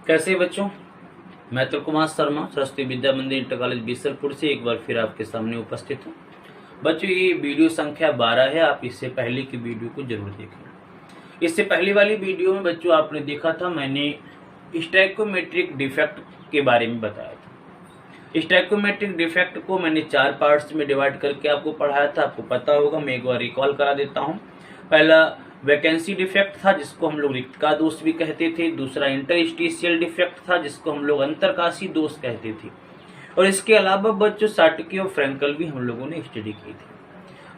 कैसे बच्चों, मैं तो कुमार शर्मा सरस्वती विद्या मंदिर इंटर कॉलेज बीसलपुर से एक बार फिर आपके सामने उपस्थित हूँ। बच्चों, ये वीडियो संख्या 12 है। आप इससे पहले की वीडियो को जरूर देखें। इससे पहले वाली वीडियो में बच्चों आपने देखा था, मैंने स्टैइकोमेट्रिक डिफेक्ट के बारे में बताया था। स्टैइकोमेट्रिक डिफेक्ट को मैंने 4 पार्ट्स में डिवाइड करके आपको पढ़ाया था। आपको पता होगा, मैं एक बार रिकॉल करा देता हूँ। पहला वैकेंसी डिफेक्ट था, जिसको हम लोग रिक्त का दोष भी कहते थे। दूसरा इंटरस्टिशियल डिफेक्ट था, जिसको हम लोग अंतरकाशी दोष कहते थे। और इसके अलावा बच्चों साटकी और फ्रैंकल भी हम लोगों ने स्टडी की थी।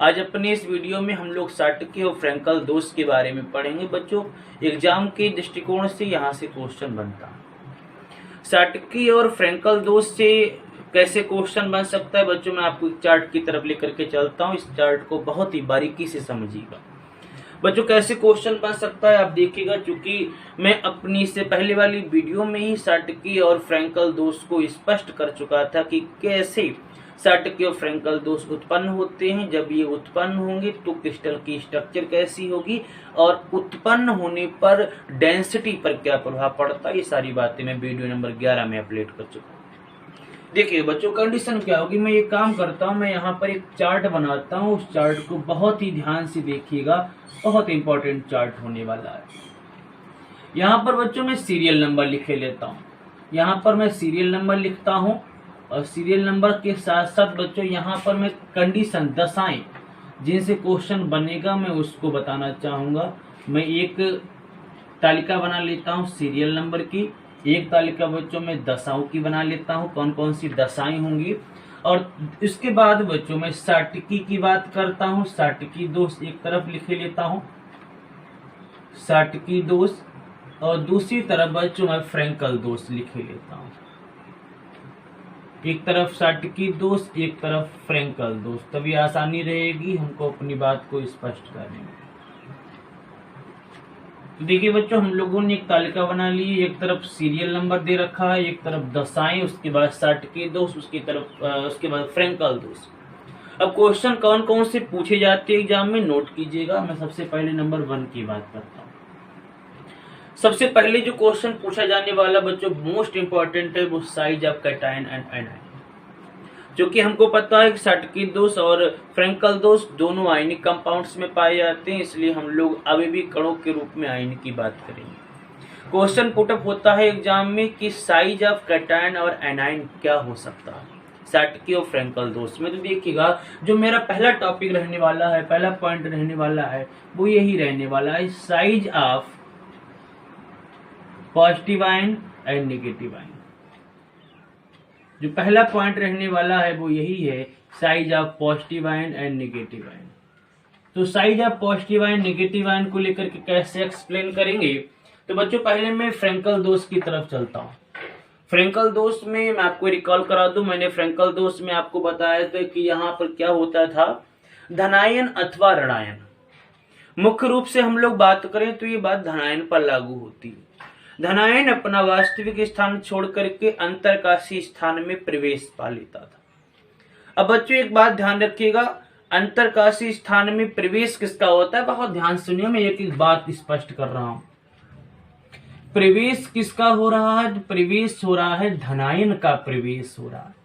आज अपने इस वीडियो में हम लोग साटकी और फ्रैंकल दोष के बारे में पढ़ेंगे। बच्चों, एग्जाम के दृष्टिकोण से यहाँ से क्वेश्चन बनता है। साटकी और फ्रैंकल दोष से कैसे क्वेश्चन बन सकता है बच्चों, मैं आपको एक चार्ट की तरफ लेकर के चलता हूँ। इस चार्ट को बहुत ही बारीकी से समझिएगा बच्चों। कैसे क्वेश्चन बन सकता है आप देखिएगा, क्योंकि मैं अपनी से पहले वाली वीडियो में ही साटकी और फ्रैंकल दोष को स्पष्ट कर चुका था कि कैसे साटकी और फ्रैंकल दोष उत्पन्न होते हैं। जब ये उत्पन्न होंगे तो क्रिस्टल की स्ट्रक्चर कैसी होगी और उत्पन्न होने पर डेंसिटी पर क्या प्रभाव पड़ता है, ये सारी बातें मैं वीडियो नंबर 11 में अपलोड कर चुका हूँ। देखिए बच्चों, कंडीशन क्या होगी, मैं ये काम करता हूँ, मैं यहाँ पर एक चार्ट बनाता हूँ। उस चार्ट को बहुत ही ध्यान से देखिएगा, बहुत इंपॉर्टेंट चार्ट होने वाला है। यहाँ पर बच्चों मैं सीरियल नंबर लिखे लेता हूँ। यहाँ पर मैं सीरियल नंबर लिखता हूँ और सीरियल नंबर के साथ साथ बच्चों यहाँ पर मैं कंडीशन, दशाएं जिनसे क्वेश्चन बनेगा मैं उसको बताना चाहूँगा। मैं एक तालिका बना लेता हूँ सीरियल नंबर की, एक तालिका बच्चों में दशाओं की बना लेता हूँ, कौन कौन सी दशाएं होंगी। और इसके बाद बच्चों मैं साटकी की बात करता हूँ। साटकी दोष एक तरफ लिखे लेता हूँ, साटकी दोष, और दूसरी तरफ बच्चों मैं फ्रैंकल दोष लिखे लेता हूँ। एक तरफ साटकी दोष, एक तरफ फ्रैंकल दोष, तभी आसानी रहेगी हमको अपनी बात को स्पष्ट करने में। देखिए बच्चों, हम लोगों ने एक तालिका बना ली। एक तरफ सीरियल नंबर दे रखा है, एक तरफ दशाएं, उसके बाद साटकी दोष, उसके बाद फ्रैंकल दोष। अब क्वेश्चन कौन कौन से पूछे जाते हैं एग्जाम में, नोट कीजिएगा। मैं सबसे पहले नंबर 1 की बात करता हूँ। सबसे पहले जो क्वेश्चन पूछा जाने वाला बच्चों मोस्ट इंपॉर्टेंट है, वो size of cation and anion. जो कि हमको पता है कि साटकी दोष और फ्रैंकल दोष दोनों आयनिक कंपाउंड्स में पाए जाते हैं, इसलिए हम लोग अभी कणों के रूप में आयन की बात करेंगे। क्वेश्चन पुटअप होता है एग्जाम में कि साइज ऑफ कैटायन और एनायन क्या हो सकता है साटकी और फ्रैंकल दोष में। तो देखिएगा, जो मेरा पहला टॉपिक रहने वाला है, पहला पॉइंट रहने वाला है, वो यही रहने वाला है, size of positive ion and negative ion. जो पहला पॉइंट रहने वाला है वो यही है, size of positive ion and negative ion. तो size of positive ion negative ion को लेकर के कैसे एक्सप्लेन करेंगे, तो बच्चों पहले मैं फ्रैंकल दोष की तरफ चलता हूँ। फ्रैंकल दोष में मैं आपको रिकॉल करा दूं, मैंने फ्रैंकल दोष में आपको बताया था कि यहाँ पर क्या होता था, धनायन अथवा ऋणायन। मुख्य रूप से हम लोग बात करें तो ये बात धनायन पर लागू होती है। धनायन अपना वास्तविक स्थान छोड़ करके अंतरकाशी स्थान में प्रवेश पा लेता था। अब बच्चों एक बात ध्यान रखिएगा, अंतरकाशी स्थान में प्रवेश किसका होता है, बहुत ध्यान सुनिए, मैं एक एक बात स्पष्ट कर रहा हूं। प्रवेश किसका हो रहा है, प्रवेश हो रहा है धनायन का प्रवेश हो रहा है।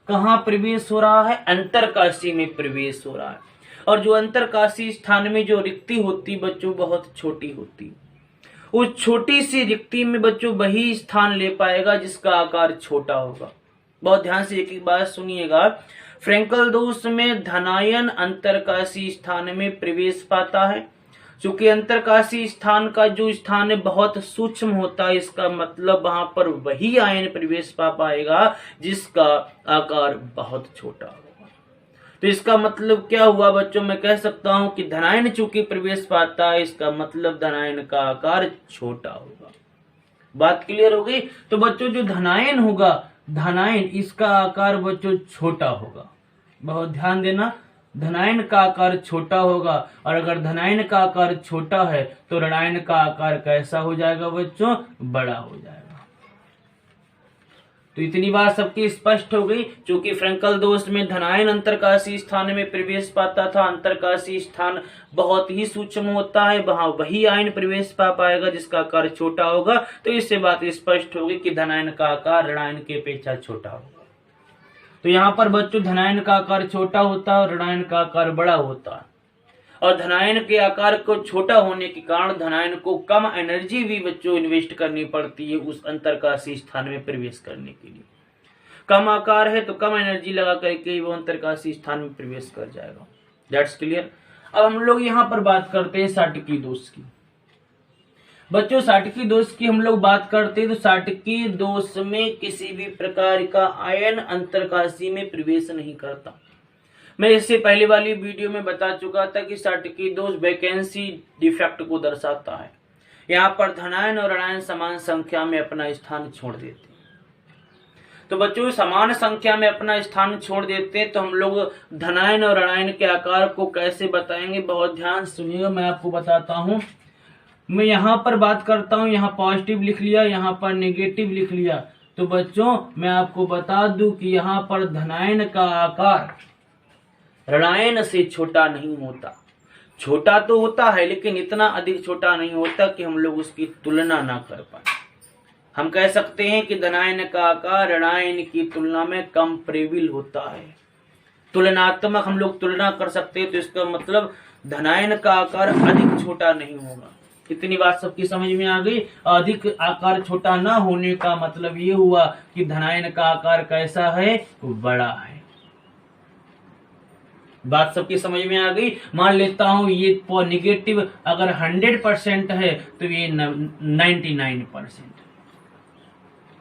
कहाँ प्रवेश हो रहा है, अंतरकाशी में प्रवेश हो रहा है। और जो अंतरकाशी स्थान में जो रिक्ति होती बच्चों बहुत छोटी होती, उस छोटी सी रिक्ति में बच्चों वही स्थान ले पाएगा जिसका आकार छोटा होगा। बहुत ध्यान से एक एक बात सुनिएगा। फ्रैंकल दोष में धनायन अंतरकाशी स्थान में प्रवेश पाता है। चूंकि अंतरकाशी स्थान का जो स्थान है बहुत सूक्ष्म होता है, इसका मतलब वहां पर वही आयन प्रवेश पा पाएगा जिसका आकार बहुत छोटा होगा। तो इसका मतलब क्या हुआ बच्चों, मैं कह सकता हूं कि धनायन चूंकि प्रवेश पाता है, इसका मतलब धनायन का आकार छोटा होगा। बात क्लियर हो गई। तो बच्चों जो धनायन होगा, धनायन इसका आकार बच्चों छोटा होगा। बहुत ध्यान देना, धनायन का आकार छोटा होगा। और अगर धनायन का आकार छोटा है तो ऋणायन का आकार कैसा हो जाएगा बच्चों, बड़ा हो जाएगा। तो इतनी बात सबकी स्पष्ट हो गई। चूंकि फ्रैंकल दोष में धनायन अंतरकाशीय स्थान में प्रवेश पाता था, अंतरकाशीय स्थान बहुत ही सूक्ष्म होता है, वहां वही आयन प्रवेश पा पाएगा जिसका आकार छोटा होगा। तो इससे बात स्पष्ट होगी कि धनायन का आकार ऋणायन की अपेक्षा छोटा होगा। तो यहाँ पर बच्चों धनायन का आकार छोटा होता है और ऋणायन का आकार बड़ा होता है, और धनायन के आकार को छोटा होने के कारण धनायन को कम एनर्जी भी बच्चों इन्वेस्ट करनी पड़ती है उस अंतरकाशीय स्थान में प्रवेश करने के लिए। कम आकार है तो कम एनर्जी लगा करके वो अंतरकाशीय स्थान में प्रवेश कर जाएगा। That's clear. अब हम लोग यहाँ पर बात करते हैं साटकीय दोष की। बच्चों साटकीय दोष की हम लोग बात करते हैं तो साटकीय दोष में किसी भी प्रकार का आयन अंतरकाशीय में प्रवेश नहीं करता। मैं इससे पहले वाली वीडियो में बता चुका था कि साटकीय दोष वैकेंसी डिफेक्ट को दर्शाता है। यहाँ पर धनायन और ऋणायन समान संख्या में अपना स्थान छोड़ देते हैं। तो बच्चों समान संख्या में अपना स्थान छोड़ देते हैं तो हम लोग धनायन और ऋणायन के आकार को कैसे बताएंगे, बहुत ध्यान सुनिएगा। मैं आपको बताता हूँ। मैं यहाँ पर बात करता हूँ, यहाँ पॉजिटिव लिख लिया, यहाँ पर नेगेटिव लिख लिया। तो बच्चों मैं आपको बता दूं कि यहाँ पर धनायन का आकार ऋणायन से छोटा नहीं होता। छोटा तो होता है लेकिन इतना अधिक छोटा नहीं होता कि हम लोग उसकी तुलना ना कर पाए। हम कह सकते हैं कि धनायन का आकार ऋणायन की तुलना में कंपैरेबल होता है। तुलनात्मक हम लोग तुलना कर सकते हैं, तो इसका मतलब धनायन का आकार अधिक छोटा नहीं होगा। इतनी बात सबकी समझ में आ गई। अधिक आकार छोटा ना होने का मतलब ये हुआ कि धनायन का आकार कैसा है, बड़ा है। बात सबकी समझ में आ गई। मान लेता हूं ये निगेटिव अगर 100% है तो ये 99%।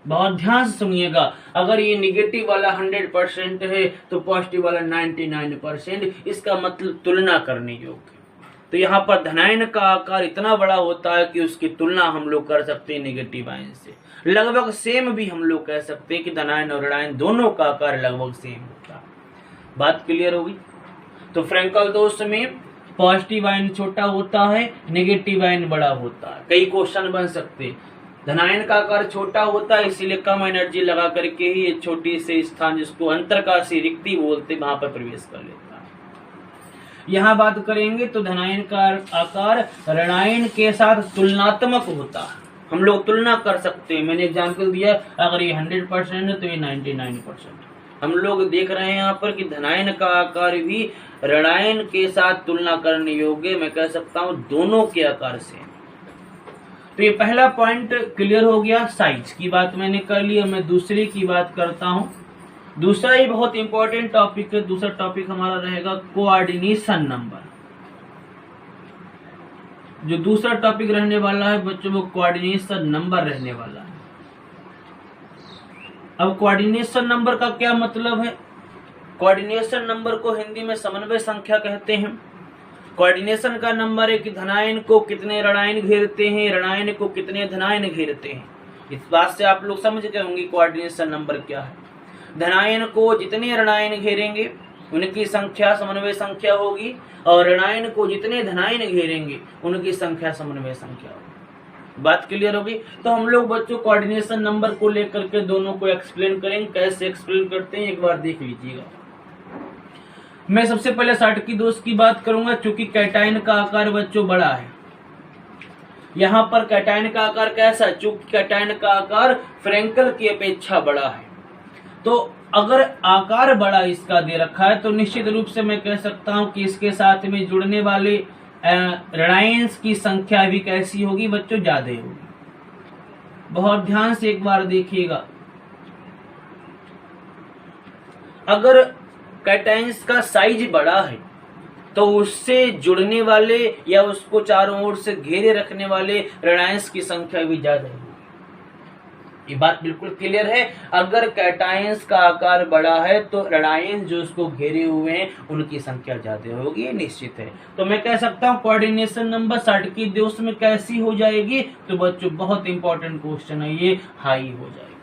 बहुत ध्यान से सुनिएगा। अगर ये निगेटिव वाला 100% है तो पॉजिटिव वाला 99%, इसका मतलब तुलना करने योग्य। तो यहाँ पर धनायन का आकार इतना बड़ा होता है कि उसकी तुलना हम लोग कर सकते हैं निगेटिव आयन से। लगभग सेम भी हम लोग कह सकते हैं कि धनायन और ऋणायन दोनों का आकार लगभग सेम होता है। बात क्लियर होगी। तो फ्रैंकल दोष में पॉजिटिव आयन छोटा होता है, नेगेटिव आयन बड़ा होता है। कई क्वेश्चन बन सकते हैं। धनायन का आकार छोटा होता है इसीलिए कम एनर्जी लगा करके ही ये छोटी से स्थान जिसको अंतरकाशीय रिक्ति बोलते वहां पर प्रवेश कर लेता है। यहाँ बात करेंगे तो धनायन का आकार ऋणायन के साथ तुलनात्मक होता है। हम लोग तुलना कर सकते हैं। मैंने एग्जाम्पल दिया, अगर ये 100% है तो ये 99%। हम लोग देख रहे हैं यहाँ पर कि धनायन का आकार भी ऋणायन के साथ तुलना करने योग्य, मैं कह सकता हूँ दोनों के आकार से। तो ये पहला पॉइंट क्लियर हो गया। साइज की बात मैंने कर ली। मैं दूसरे की बात करता हूँ। दूसरा ही बहुत इंपॉर्टेंट टॉपिक है। दूसरा टॉपिक हमारा रहेगा कोऑर्डिनेशन नंबर। जो दूसरा टॉपिक रहने वाला है बच्चों वो कोऑर्डिनेशन नंबर रहने वाला है। अब कोऑर्डिनेशन नंबर का क्या मतलब है? कोऑर्डिनेशन नंबर को हिंदी में समन्वय संख्या कहते हैं। कोऑर्डिनेशन का नंबर है कि धनायन को कितने ऋणायन घेरते हैं, ऋणायन को कितने धनायन घेरते हैं। इस बात से आप लोग समझ गए होंगे कोऑर्डिनेशन नंबर क्या है। धनायन को जितने ऋणायन घेरेंगे उनकी संख्या समन्वय संख्या होगी, और ऋणायन को जितने धनायन घेरेंगे उनकी संख्या समन्वय संख्या होगी। बात क्लियर होगी। तो हम लोग बच्चों कोऑर्डिनेशन नंबर को लेकर के दोनों को एक्सप्लेन करेंगे। कैसे एक्सप्लेन करते हैं एक बार देख लीजिएगा। मैं सबसे पहले साटकीय दोष की बात करूंगा। चूंकि कैटायन का आकार बच्चों बड़ा है, यहाँ पर कैटायन का आकार कैसा है? चूंकि कैटायन का आकार फ्रैंकल की अपेक्षा बड़ा है, तो अगर आकार बड़ा इसका दे रखा है तो निश्चित रूप से मैं कह सकता हूं कि इसके साथ में जुड़ने वाले ऋणायंस की संख्या भी कैसी होगी बच्चों? ज्यादा होगी। बहुत ध्यान से एक बार देखिएगा। अगर कैटायंस का साइज बड़ा है तो उससे जुड़ने वाले या उसको चारों ओर से घेरे रखने वाले ऋणायंस की संख्या भी ज्यादा होगी। ये बात बिल्कुल क्लियर है। अगर कैटायंस का आकार बड़ा है तो ऋणायंस जो उसको घेरे हुए हैं उनकी संख्या ज्यादा होगी, ये निश्चित है। तो मैं कह सकता हूँ कोऑर्डिनेशन नंबर साटकीय दोष में कैसी हो जाएगी? तो बच्चों बहुत इंपॉर्टेंट क्वेश्चन है ये, हाई हो जाएगी।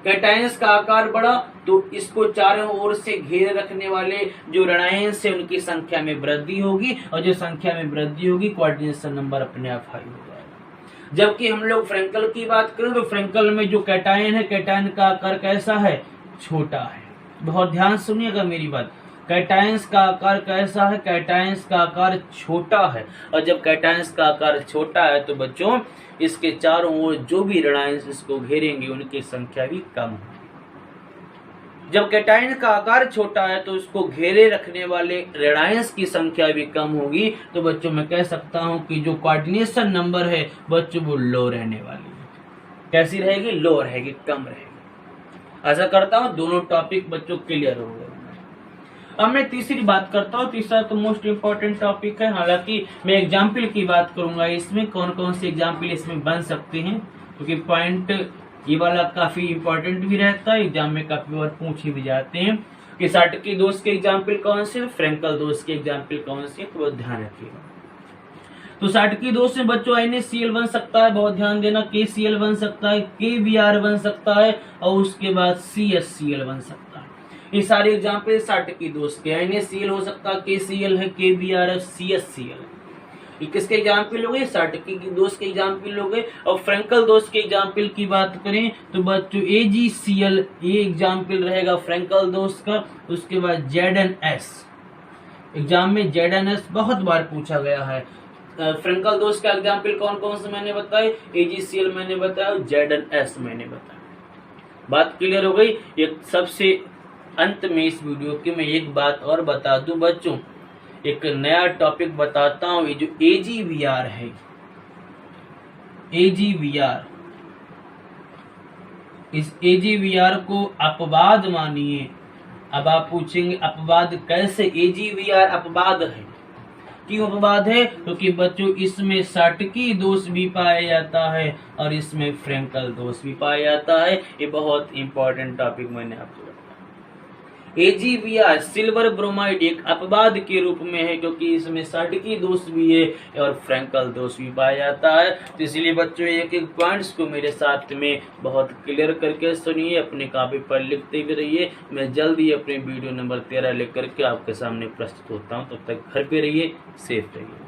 कैटायंस का आकार बढ़ा तो इसको चारों ओर से घेरे रखने वाले जो ऋणायंस है उनकी संख्या में वृद्धि होगी, और जो संख्या में वृद्धि होगी कोऑर्डिनेशन नंबर अपने आप हाई हो जाएगा। जबकि हम लोग फ्रेंकल की बात करें तो फ्रेंकल में जो कैटायन है, कैटायन का आकार कैसा है, छोटा है। बहुत ध्यान सुनिएगा मेरी बात, कैटायंस का आकार कैसा है, कैटायंस का आकार छोटा है। और जब कैटायंस का आकार छोटा है तो बच्चों इसके चारों ओर जो भी ऋणायंस इसको घेरेंगे उनकी संख्या भी कम है। जब कैटायन का आकार छोटा है तो उसको घेरे रखने वाले ऋणायंस की संख्या भी कम होगी। तो बच्चों मैं कह सकता हूं कि जो कोऑर्डिनेशन नंबर है बच्चों वो लो रहने वाली है। कैसी रहेगी, लो रहेगी, कम रहेगी। ऐसा करता हूं दोनों टॉपिक बच्चों क्लियर हो गए। अब मैं तीसरी बात करता हूँ। तीसरा तो मोस्ट इम्पोर्टेंट टॉपिक है, हालांकि मैं एग्जाम्पल की बात करूंगा इसमें, कौन कौन से एग्जाम्पल इसमें बन सकते हैं, क्योंकि पॉइंट ये वाला काफी इंपॉर्टेंट भी रहता है, एग्जाम में काफी बार पूछे भी जाते हैं कि साटकी दोष के एग्जाम्पल कौन से, फ्रेंकल दोष के एग्जाम्पल कौन से, तो ध्यान रखिएगा। तो साटकी दोष में बच्चों NaCl बन सकता है, बहुत ध्यान देना, KCl बन सकता है, KBr बन सकता है और उसके बाद CHCl बन सकता है। ये सारे एग्जाम्पल साटकी दोष के, NaCl हो सकता है, KCl है, KBr है, CHCl। ये किसके एग्जाम्पल हो गए, साटकी की दोष के एग्जाम्पल हो गए। और फ्रेंकल दोष के एग्जाम्पल की बात करें तो बच्चों AgCl ये एग्जाम्पल रहेगा फ्रेंकल दोष का। उसके बाद ZnS, एग्जाम में ZnS बहुत बार पूछा गया है। फ्रेंकल दोष का एग्जाम्पल कौन कौन से मैंने बताए, AgCl मैंने बताया, ZnS मैंने बताया। बात क्लियर हो गई। एक सबसे अंत में इस वीडियो की मैं एक बात और बता दूं बच्चों, एक नया टॉपिक बताता हूं। ये जो AgBr है, AgBr, इस AgBr को अपवाद मानिए। अब आप पूछेंगे अपवाद कैसे, AgBr अपवाद है, क्यों अपवाद है, क्योंकि बच्चों इसमें साटकी दोष भी पाया जाता है और इसमें फ्रेंकल दोष भी पाया जाता है। ये बहुत इंपॉर्टेंट टॉपिक मैंने आपको बताया। AgBr सिल्वर ब्रोमाइड एक अपवाद के रूप में है, क्योंकि इसमें साटकी दोष भी है और फ्रेंकल दोष भी पाया जाता है। तो इसलिए बच्चों एक एक पॉइंट्स को मेरे साथ में बहुत क्लियर करके सुनिए, अपने कॉपी पर लिखते भी रहिए। मैं जल्दी अपने वीडियो नंबर 13 लेकर के आपके सामने प्रस्तुत होता हूँ। तब तक घर पे रहिए, सेफ रहिए।